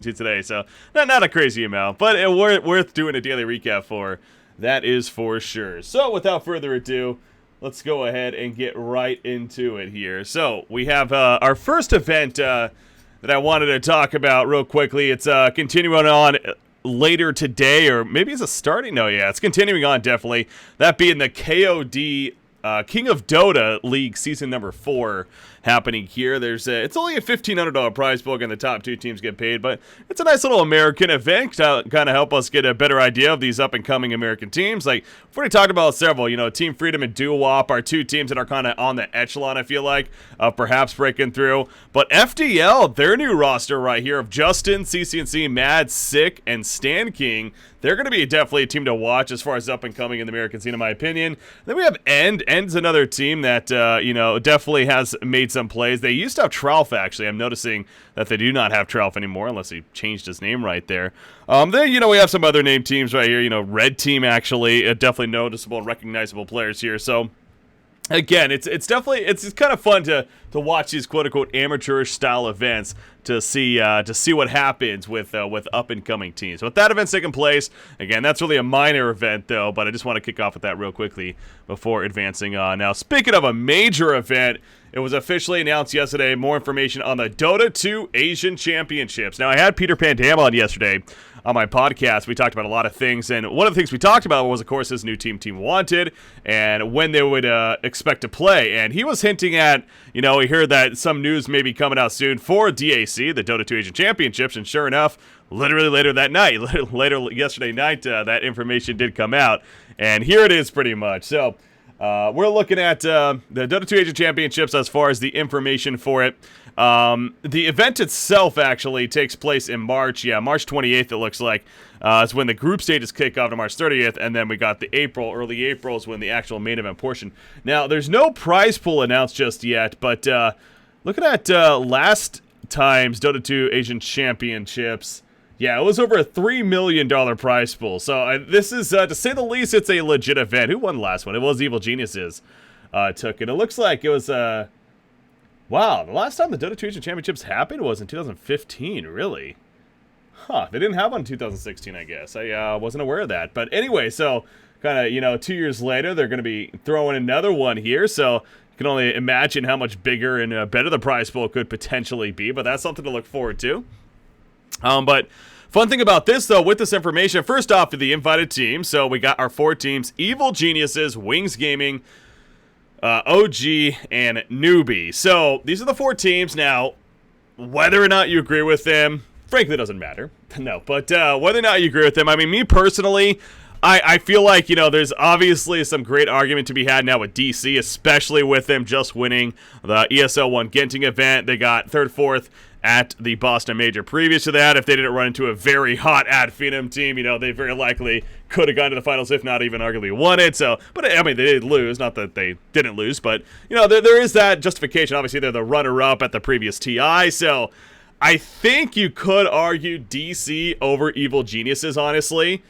today, so not a crazy amount, but worth doing a daily recap for. That is for sure. So without further ado, let's go ahead and get right into it here. So we have our first event that I wanted to talk about real quickly. It's continuing on later today, or maybe it's a starting. No, yeah, it's continuing on definitely. That being the KOD King of Dota League Season number 4 happening here. It's only a $1,500 prize pool, and the top 2 teams get paid, but it's a nice little American event to kind of help us get a better idea of these up-and-coming American teams. Like, we've already talked about several, Team Freedom and Doo-Wop are 2 teams that are kind of on the echelon, I feel like, of perhaps breaking through. But FDL, their new roster right here of Justin, CCNC, Mad, Sick, and Stan King, they're going to be definitely a team to watch as far as up-and-coming in the American scene, in my opinion. Then we have End. End's another team that, definitely has made some plays. They used to have Tralf, actually. I'm noticing that they do not have Tralf anymore, unless he changed his name right there. Then, we have some other name teams right here. Red Team, actually, definitely noticeable and recognizable players here. So, again, it's definitely it's kind of fun to watch these quote unquote amateurish style events to see what happens with up and coming teams. But that event's taking place. Again, that's really a minor event though, but I just want to kick off with that real quickly before advancing on. Now, speaking of a major event, it was officially announced yesterday. More information on the Dota 2 Asian Championships. Now, I had Peter Pandam on yesterday on my podcast. We talked about a lot of things, and one of the things we talked about was, of course, his new Team Wanted and when they would expect to play. And he was hinting at, we heard that some news may be coming out soon for DAC, the Dota 2 Asian Championships, and sure enough, literally later that night, later yesterday night, that information did come out, and here it is pretty much. So, we're looking at the Dota 2 Asian Championships as far as the information for it. The event itself actually takes place in March. Yeah, March 28th, it looks like. Is when the group stages kick off to March 30th, and then we got the early April is when the actual main event portion. Now, there's no prize pool announced just yet, but looking at last time's Dota 2 Asian Championships, yeah, it was over a $3 million prize pool. So this is, to say the least, it's a legit event. Who won the last one? It was Evil Geniuses took it. It looks like it was, wow, the last time the Dota 2 Asian Championships happened was in 2015, really? Huh, they didn't have one in 2016, I guess. I wasn't aware of that. But anyway, so kind of, 2 years later, they're going to be throwing another one here. So you can only imagine how much bigger and better the prize pool could potentially be. But that's something to look forward to. But fun thing about this, though, with this information, first off, the invited team. So we got our 4 teams: Evil Geniuses, Wings Gaming, OG, and Newbie. So these are the 4 teams. Now, whether or not you agree with them, frankly, it doesn't matter. No, but whether or not you agree with them, I mean, me personally, I feel like, there's obviously some great argument to be had now with DC, especially with them just winning the ESL 1 Genting event. They got 3rd, 4th at the Boston Major. Previous to that, if they didn't run into a very hot Ad Phenom team, they very likely could have gone to the finals, if not even arguably won it. So, but I mean, they did lose, not that they didn't lose, but there is that justification. Obviously, they're the runner-up at the previous TI, so I think you could argue DC over Evil Geniuses, honestly.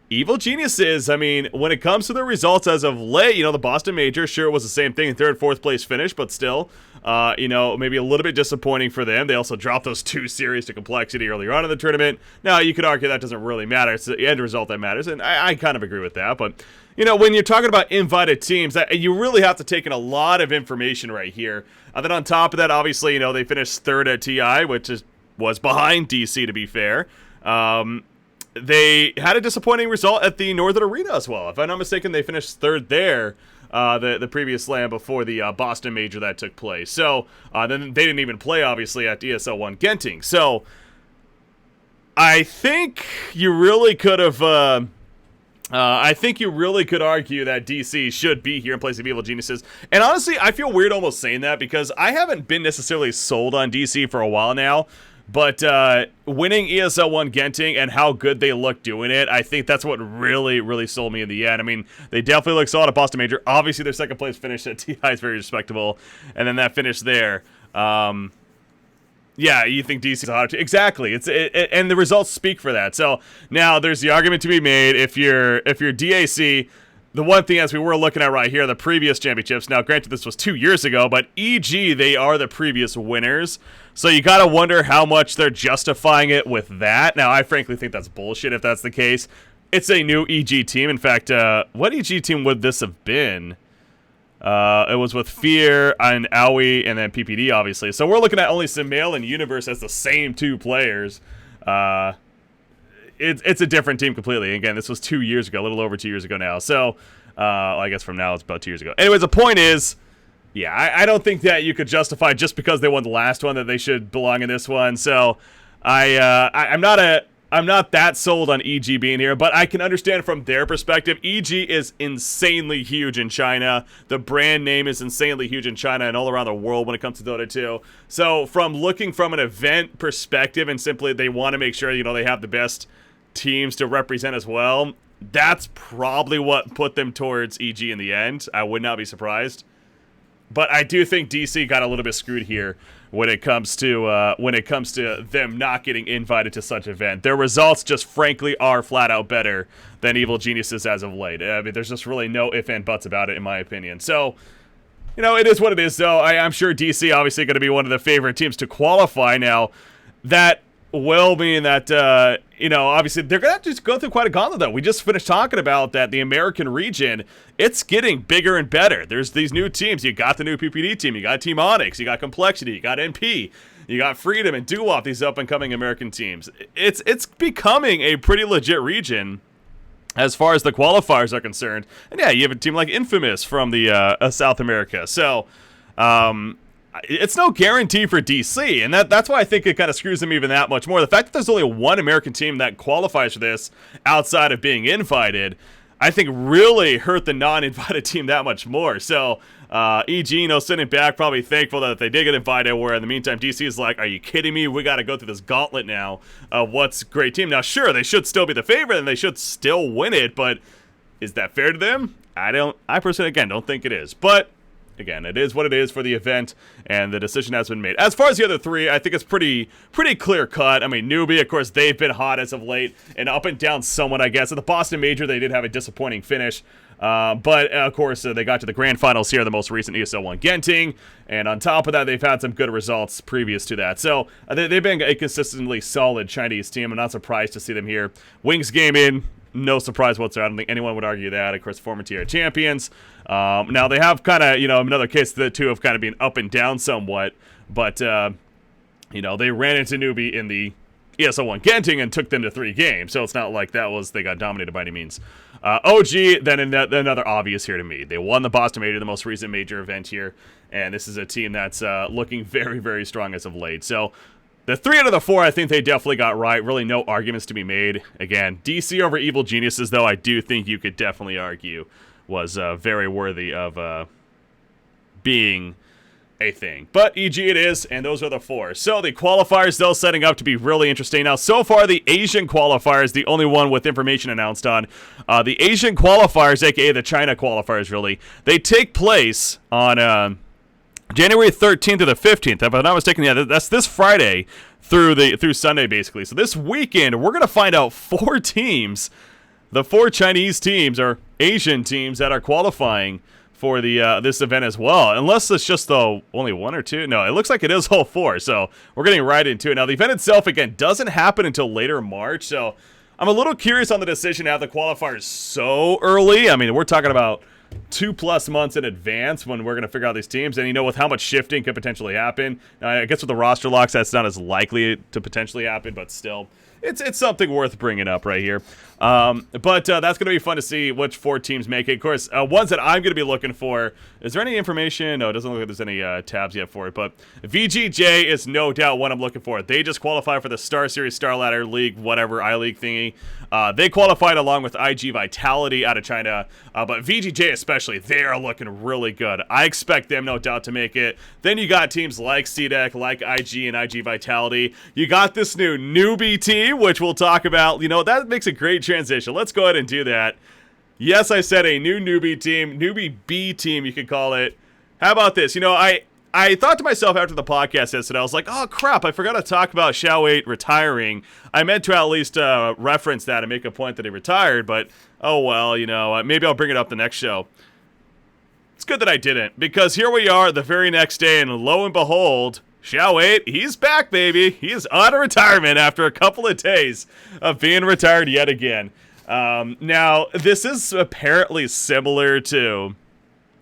Evil Geniuses, I mean, when it comes to their results as of late, the Boston Major, sure, it was the same thing, 3rd, 4th place finish, but still, maybe a little bit disappointing for them. They also dropped those 2 series to Complexity earlier on in the tournament. Now, you could argue that doesn't really matter. It's the end result that matters, and I kind of agree with that. But, when you're talking about invited teams, you really have to take in a lot of information right here. Then on top of that, obviously, they finished 3rd at TI, which was behind DC, to be fair. They had a disappointing result at the Northern Arena as well. If I'm not mistaken, they finished 3rd there, the previous slam before the Boston Major that took place. So then they didn't even play, obviously, at ESL 1 Genting. So I think you really could have... I think you really could argue that DC should be here in place of Evil Geniuses. And honestly, I feel weird almost saying that because I haven't been necessarily sold on DC for a while now. But winning ESL 1 Genting and how good they look doing it, I think that's what really, really sold me in the end. I mean, they definitely look solid at Boston Major. Obviously, their 2nd place finish at TI is very respectable. And then that finish there. Yeah, you think DC's a hot team. Exactly. And the results speak for that. So now there's the argument to be made. If you're DAC, the one thing as we were looking at right here, the previous championships, now granted this was 2 years ago, but EG, they are the previous winners. So you got to wonder how much they're justifying it with that. Now, I frankly think that's bullshit if that's the case. It's a new EG team. In fact, what EG team would this have been? It was with Fear and Aoi and then PPD, obviously. So we're looking at only Sumail and Universe as the same 2 players. It's a different team completely. Again, this was 2 years ago, a little over 2 years ago now. So I guess from now it's about 2 years ago. Anyways, the point is, yeah, I don't think that you could justify just because they won the last one that they should belong in this one. So I'm not that sold on EG being here, but I can understand from their perspective. EG is insanely huge in China. The brand name is insanely huge in China and all around the world when it comes to Dota 2. So from looking from an event perspective and simply they want to make sure, you know, they have the best teams to represent as well, that's probably what put them towards EG in the end. I would not be surprised. But I do think DC got a little bit screwed here when it comes to them not getting invited to such an event. Their results just frankly are flat out better than Evil Geniuses as of late. I mean, there's just really no ifs and buts about it in my opinion. So, you know, it is what it is though. I'm sure DC obviously going to be one of the favorite teams to qualify now. That will mean that, you know, obviously they're going to have to just go through quite a gauntlet, though. We just finished talking about that the American region, it's getting bigger and better. There's these new teams. You got the new PPD team. You got Team Onyx. You got Complexity. You got NP. You got Freedom and Doo-Wop, these up-and-coming American teams. It's becoming a pretty legit region as far as the qualifiers are concerned. And, yeah, you have a team like Infamous from the South America. So, it's no guarantee for DC, and that's why I think it kind of screws them even that much more. The fact that there's only one American team that qualifies for this outside of being invited, I think really hurt the non-invited team that much more. So, EG, you know, sitting back, probably thankful that they did get invited, where in the meantime, DC is like, are you kidding me? We got to go through this gauntlet now of what's a great team. Now, sure, they should still be the favorite, and they should still win it, but is that fair to them? I personally, again, don't think it is. But again, it is what it is for the event, and the decision has been made. As far as the other 3, I think it's pretty clear-cut. I mean, Newbie, of course, they've been hot as of late, and up and down somewhat, I guess. At the Boston Major, they did have a disappointing finish, but, of course, they got to the grand finals here, the most recent ESL 1 Genting, and on top of that, they've had some good results previous to that. So, they've been a consistently solid Chinese team. I'm not surprised to see them here. Wings Gaming, no surprise whatsoever. I don't think anyone would argue that. Of course, former tier champions. Now, they have kind of, you know, another case, the two have kind of been up and down somewhat. But, you know, they ran into Newbie in the ESL 1 Genting and took them to 3 games. So it's not like they got dominated by any means. OG, then another obvious here to me. They won the Boston Major, the most recent major event here. And this is a team that's looking very, very strong as of late. So the 3 out of the 4, I think they definitely got right. Really no arguments to be made. Again, DC over Evil Geniuses, though, I do think you could definitely argue was very worthy of being a thing. But EG it is, and those are the 4. So the qualifiers, though, setting up to be really interesting. Now, so far, the Asian qualifier is the only one with information announced on. The Asian qualifiers, aka the China qualifiers, really, they take place on January 13th to the 15th. If I'm not mistaken, yeah, that's this Friday through Sunday, basically. So this weekend, we're going to find out 4 teams, the 4 Chinese teams or Asian teams that are qualifying for the this event as well. Unless it's just only 1 or 2. No, it looks like it is all 4. So we're getting right into it. Now, the event itself, again, doesn't happen until later March. So I'm a little curious on the decision to have the qualifiers so early. I mean, we're talking about 2+ months in advance when we're going to figure out these teams. And, you know, with how much shifting could potentially happen, I guess with the roster locks, that's not as likely to potentially happen, but still, it's something worth bringing up right here. But that's going to be fun to see which 4 teams make it. Of course, ones that I'm going to be looking for, is there any information? No, it doesn't look like there's any tabs yet for it, but VGJ is no doubt what I'm looking for. They just qualified for the Star Series, Star Ladder League, whatever, I-League thingy. They qualified along with IG Vitality out of China, but VGJ especially, they are looking really good. I expect them, no doubt, to make it. Then you got teams like CDEC, like IG and IG Vitality. You got this new Newbie team, which we'll talk about. You know, that makes a great transition. Let's go ahead and do that. Yes, I said a new Newbie team, Newbie B team, you could call it. How about this? You know, I I thought to myself after the podcast yesterday, I was like, oh crap, I forgot to talk about Xiao 8 retiring. I meant to at least reference that and make a point that he retired, but oh well, you know, maybe I'll bring it up the next show. It's good that I didn't, because here we are the very next day, and lo and behold, Xiao 8, he's back, baby. He is out of retirement after a couple of days of being retired yet again. Now, this is apparently similar to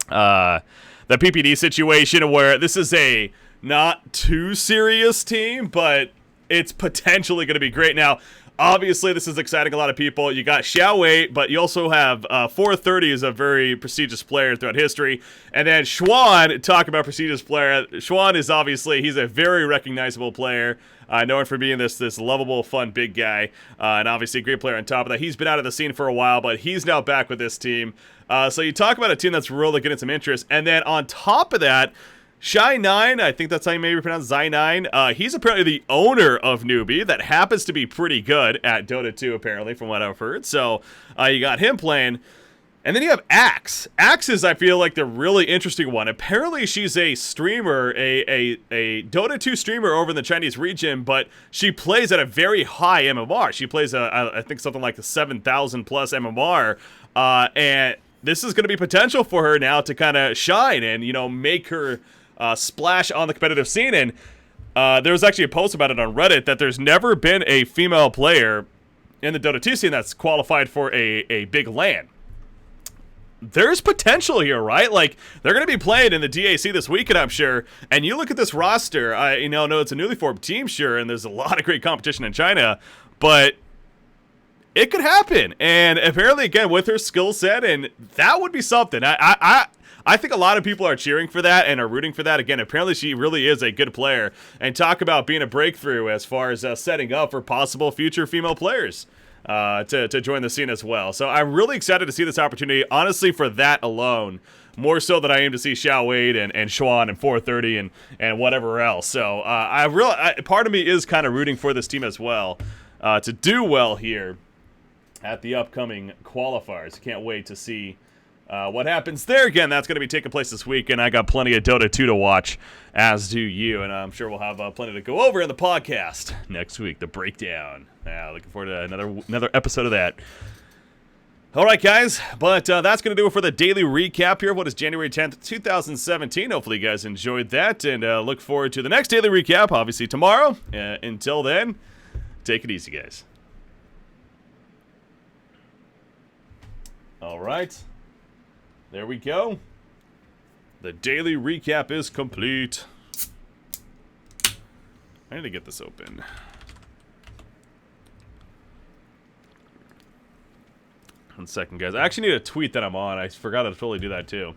the PPD situation, where this is a not too serious team, but it's potentially going to be great. Now, obviously, this is exciting a lot of people. You got Xiao 8, but you also have 430 is a very prestigious player throughout history. And then Xuan, talk about prestigious player. Xuan is obviously, he's a very recognizable player. Known for being this lovable, fun, big guy. And obviously a great player on top of that. He's been out of the scene for a while, but he's now back with this team. So you talk about a team that's really getting some interest. And then on top of that, Shy9, I think that's how you maybe pronounce Zy9. He's apparently the owner of Newbie that happens to be pretty good at Dota 2, apparently, from what I've heard. So you got him playing. And then you have Axe. Axe is, I feel like, the really interesting one. Apparently, she's a streamer, a Dota 2 streamer over in the Chinese region, but she plays at a very high MMR. She plays, I think, something like the 7,000 plus MMR. And this is going to be potential for her now to kind of shine and, you know, make her splash on the competitive scene. And there was actually a post about it on Reddit that there's never been a female player in the Dota 2 scene that's qualified for a big LAN. There's potential here, right? Like, they're going to be playing in the DAC this weekend, I'm sure. And you look at this roster, I know it's a newly formed team, sure, and there's a lot of great competition in China, but it could happen. And apparently, again, with her skill set, and that would be something. I think a lot of people are cheering for that and are rooting for that. Again, apparently she really is a good player. And talk about being a breakthrough as far as setting up for possible future female players to join the scene as well. So I'm really excited to see this opportunity, honestly, for that alone. More so than I am to see Xiao 8 and Xuan and 430 and whatever else. So part of me is kind of rooting for this team as well to do well here at the upcoming qualifiers. Can't wait to see what happens there. Again, that's going to be taking place this week, and I got plenty of Dota 2 to watch, as do you, and I'm sure we'll have plenty to go over in the podcast next week, the breakdown. Looking forward to another episode of that. All right, guys, but that's going to do it for the daily recap here. What is January 10th, 2017? Hopefully you guys enjoyed that, and look forward to the next daily recap, obviously tomorrow. Until then, take it easy, guys. All right. There we go. The daily recap is complete. I need to get this open. 1 second, guys. I actually need a tweet that I'm on. I forgot to totally do that, too.